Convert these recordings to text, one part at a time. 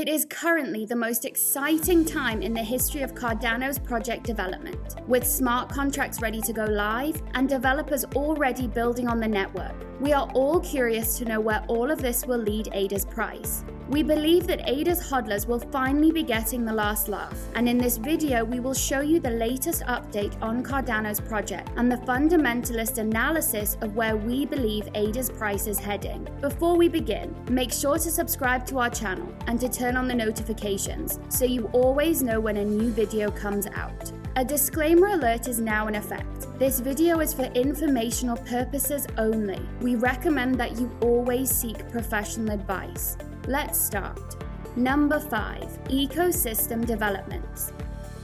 It is currently the most exciting time in the history of Cardano's project development, with smart contracts ready to go live and developers already building on the network. We are all curious to know where all of this will lead ADA's price. We believe that ADA's hodlers will finally be getting the last laugh, and in this video we will show you the latest update on Cardano's project and the fundamentalist analysis of where we believe ADA's price is heading. Before we begin, make sure to subscribe to our channel and to turn on the notifications so you always know when a new video comes out. A disclaimer alert is now in effect. This video is for informational purposes only. We recommend that you always seek professional advice. Let's start. Number 5. Ecosystem developments.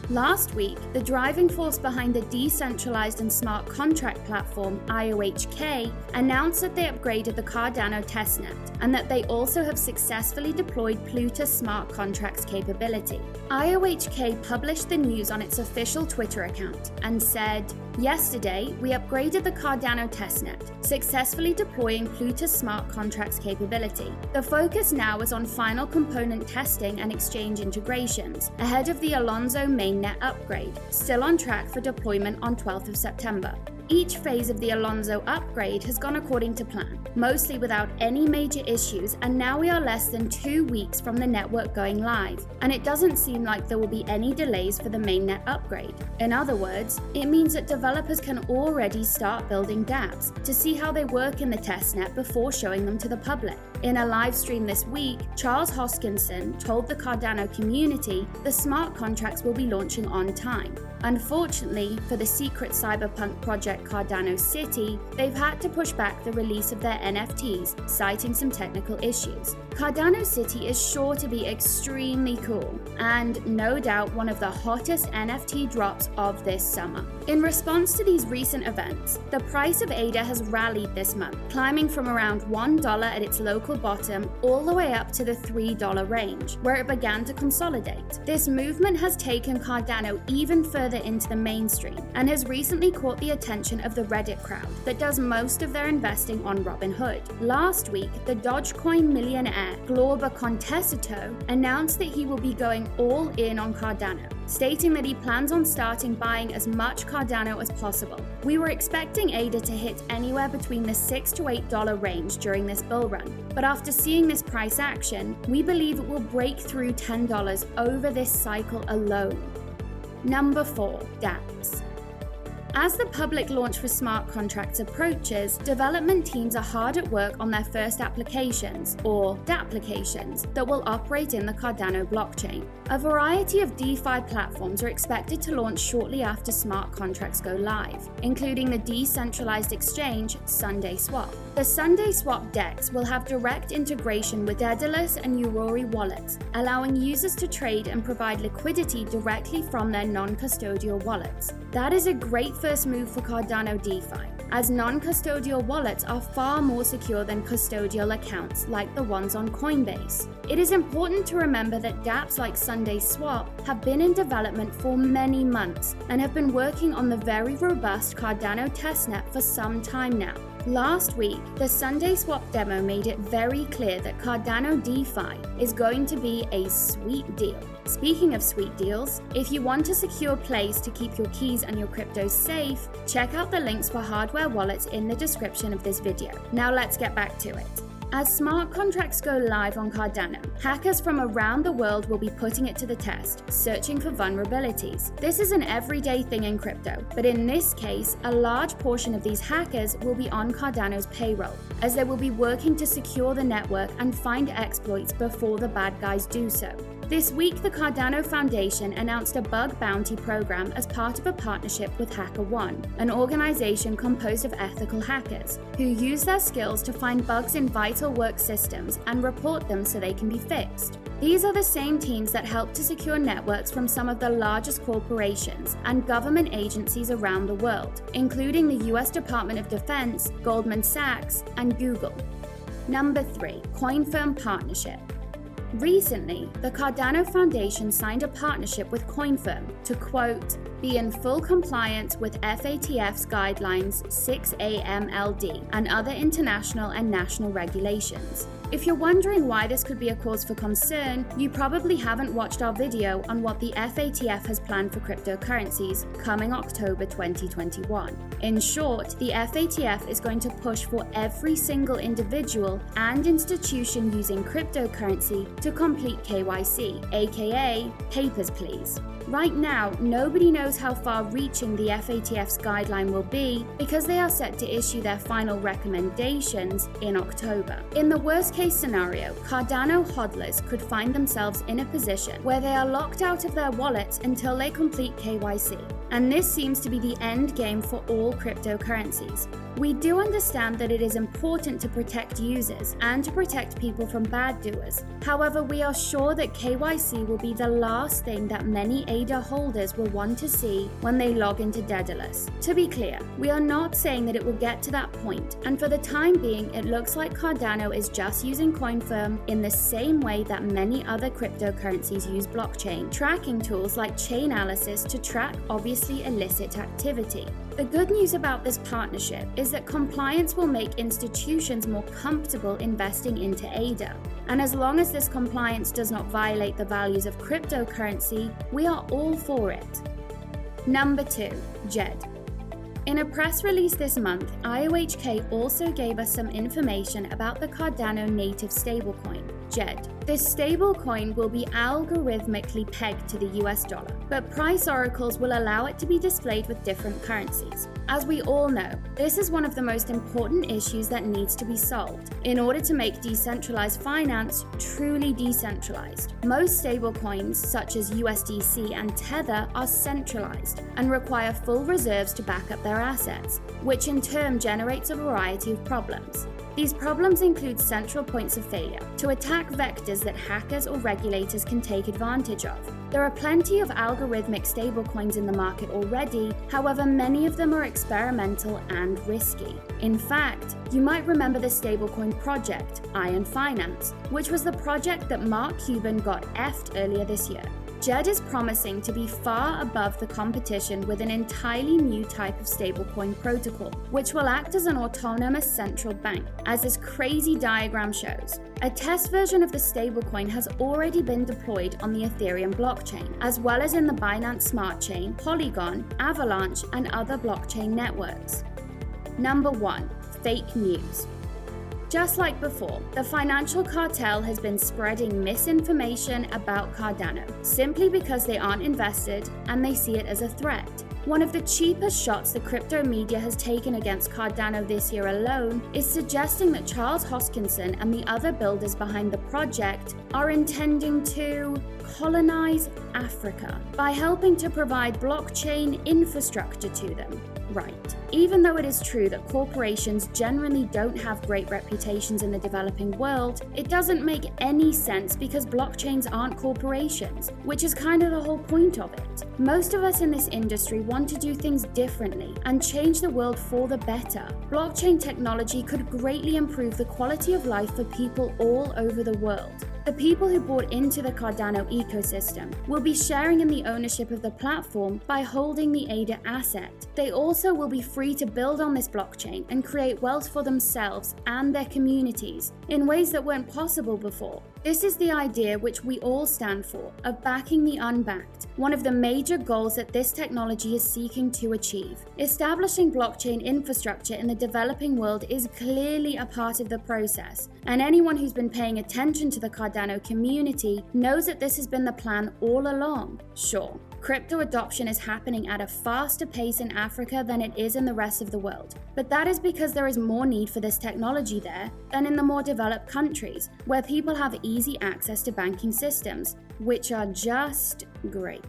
Last week, the driving force behind the decentralized and smart contract platform IOHK announced that they upgraded the Cardano testnet and that they also have successfully deployed Plutus smart contracts capability. IOHK published the news on its official Twitter account and said, "Yesterday, we upgraded the Cardano testnet, successfully deploying Plutus smart contracts capability. The focus now is on final component testing and exchange integrations ahead of the Alonzo mainnet upgrade, still on track for deployment on 12th of September. Each phase of the Alonzo upgrade has gone according to plan, mostly without any major issues, and now we are less than 2 weeks from the network going live, and it doesn't seem like there will be any delays for the mainnet upgrade." In other words, it means that developers can already start building DApps to see how they work in the testnet before showing them to the public. In a live stream this week, Charles Hoskinson told the Cardano community the smart contracts will be launching on time. Unfortunately, for the secret cyberpunk project Cardano City, they've had to push back the release of their NFTs, citing some technical issues. Cardano City is sure to be extremely cool, and no doubt one of the hottest NFT drops of this summer. In response to these recent events, the price of ADA has rallied this month, climbing from around $1 at its local bottom all the way up to the $3 range, where it began to consolidate. This movement has taken Cardano even further into the mainstream and has recently caught the attention of the Reddit crowd that does most of their investing on Robinhood. Last week, the Dogecoin millionaire Glorba Contessito announced that he will be going all in on Cardano, stating that he plans on starting buying as much Cardano as possible. We were expecting ADA to hit anywhere between the $6 to $8 range during this bull run, but after seeing this price action, we believe it will break through $10 over this cycle alone. Number 4. DApps. As the public launch for smart contracts approaches, development teams are hard at work on their first applications, or DApplications, that will operate in the Cardano blockchain. A variety of DeFi platforms are expected to launch shortly after smart contracts go live, including the decentralized exchange SundaySwap. The SundaySwap DEX will have direct integration with Daedalus and Aurora wallets, allowing users to trade and provide liquidity directly from their non-custodial wallets. That is a great first move for Cardano DeFi, as non-custodial wallets are far more secure than custodial accounts like the ones on Coinbase. It is important to remember that DApps like SundaySwap have been in development for many months and have been working on the very robust Cardano testnet for some time now. Last week, the SundaySwap demo made it very clear that Cardano DeFi is going to be a sweet deal. Speaking of sweet deals, if you want a secure place to keep your keys and your cryptos safe, check out the links for hardware wallets in the description of this video. Now let's get back to it. As smart contracts go live on Cardano, hackers from around the world will be putting it to the test, searching for vulnerabilities. This is an everyday thing in crypto, but in this case, a large portion of these hackers will be on Cardano's payroll, as they will be working to secure the network and find exploits before the bad guys do so. This week, the Cardano Foundation announced a bug bounty program as part of a partnership with HackerOne, an organization composed of ethical hackers who use their skills to find bugs in vital work systems and report them so they can be fixed. These are the same teams that help to secure networks from some of the largest corporations and government agencies around the world, including the US Department of Defense, Goldman Sachs, and Google. Number 3. Coinfirm partnership. Recently, the Cardano Foundation signed a partnership with Coinfirm to, quote, be in full compliance with FATF's guidelines 6AMLD and other international and national regulations. If you're wondering why this could be a cause for concern, you probably haven't watched our video on what the FATF has planned for cryptocurrencies coming October 2021. In short, the FATF is going to push for every single individual and institution using cryptocurrency to complete KYC, aka Papers, Please. Right now, nobody knows how far-reaching the FATF's guideline will be because they are set to issue their final recommendations in October. In the worst-case scenario, Cardano hodlers could find themselves in a position where they are locked out of their wallets until they complete KYC. And this seems to be the end game for all cryptocurrencies. We do understand that it is important to protect users and to protect people from bad doers. However, we are sure that KYC will be the last thing that many ADA holders will want to see when they log into Daedalus. To be clear, we are not saying that it will get to that point, and for the time being, it looks like Cardano is just using Coinfirm in the same way that many other cryptocurrencies use blockchain tracking tools like Chainalysis to track obviously illicit activity. The good news about this partnership is that compliance will make institutions more comfortable investing into ADA. And as long as this compliance does not violate the values of cryptocurrency, we are all for it. Number 2, JED. In a press release this month, IOHK also gave us some information about the Cardano native stablecoin, JED. This stablecoin will be algorithmically pegged to the US dollar, but price oracles will allow it to be displayed with different currencies. As we all know, this is one of the most important issues that needs to be solved in order to make decentralized finance truly decentralized. Most stablecoins, such as USDC and Tether, are centralized and require full reserves to back up their assets, which in turn generates a variety of problems. These problems include central points of failure to attack vectors that hackers or regulators can take advantage of. There are plenty of algorithmic stablecoins in the market already, however, many of them are experimental and risky. In fact, you might remember the stablecoin project, Iron Finance, which was the project that Mark Cuban got effed earlier this year. JED is promising to be far above the competition with an entirely new type of stablecoin protocol, which will act as an autonomous central bank, as this crazy diagram shows. A test version of the stablecoin has already been deployed on the Ethereum blockchain, as well as in the Binance Smart Chain, Polygon, Avalanche, and other blockchain networks. Number 1, fake news. Just like before, the financial cartel has been spreading misinformation about Cardano, simply because they aren't invested and they see it as a threat. One of the cheapest shots the crypto media has taken against Cardano this year alone is suggesting that Charles Hoskinson and the other builders behind the project are intending to colonize Africa by helping to provide blockchain infrastructure to them. Right. Even though it is true that corporations generally don't have great reputations in the developing world, it doesn't make any sense because blockchains aren't corporations, which is kind of the whole point of it. Most of us in this industry want to do things differently and change the world for the better. Blockchain technology could greatly improve the quality of life for people all over the world. The people who bought into the Cardano ecosystem will be sharing in the ownership of the platform by holding the ADA asset. They also will be free to build on this blockchain and create wealth for themselves and their communities in ways that weren't possible before. This is the idea which we all stand for, of backing the unbacked, one of the major goals that this technology is seeking to achieve. Establishing blockchain infrastructure in the developing world is clearly a part of the process, and anyone who's been paying attention to the Cardano community knows that this has been the plan all along. Sure, crypto adoption is happening at a faster pace in Africa than it is in the rest of the world, but that is because there is more need for this technology there than in the more developed countries, where people have easy access to banking systems, which are just great.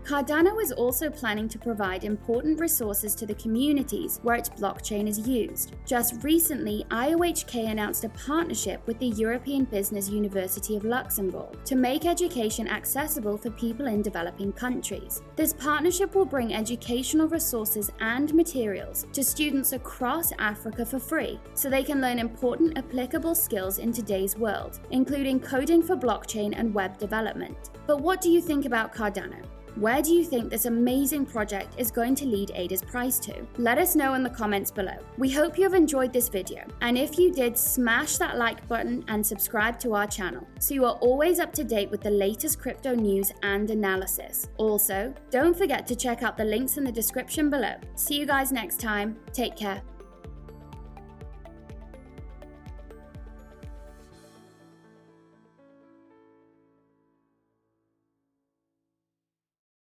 Cardano is also planning to provide important resources to the communities where its blockchain is used. Just recently, IOHK announced a partnership with the European Business University of Luxembourg to make education accessible for people in developing countries. This partnership will bring educational resources and materials to students across Africa for free, so they can learn important applicable skills in today's world, including coding for blockchain and web development. But what do you think about Cardano? Where do you think this amazing project is going to lead ADA's price to? Let us know in the comments below. We hope you have enjoyed this video, and if you did, smash that like button and subscribe to our channel so you are always up to date with the latest crypto news and analysis. Also, don't forget to check out the links in the description below. See you guys next time. Take care.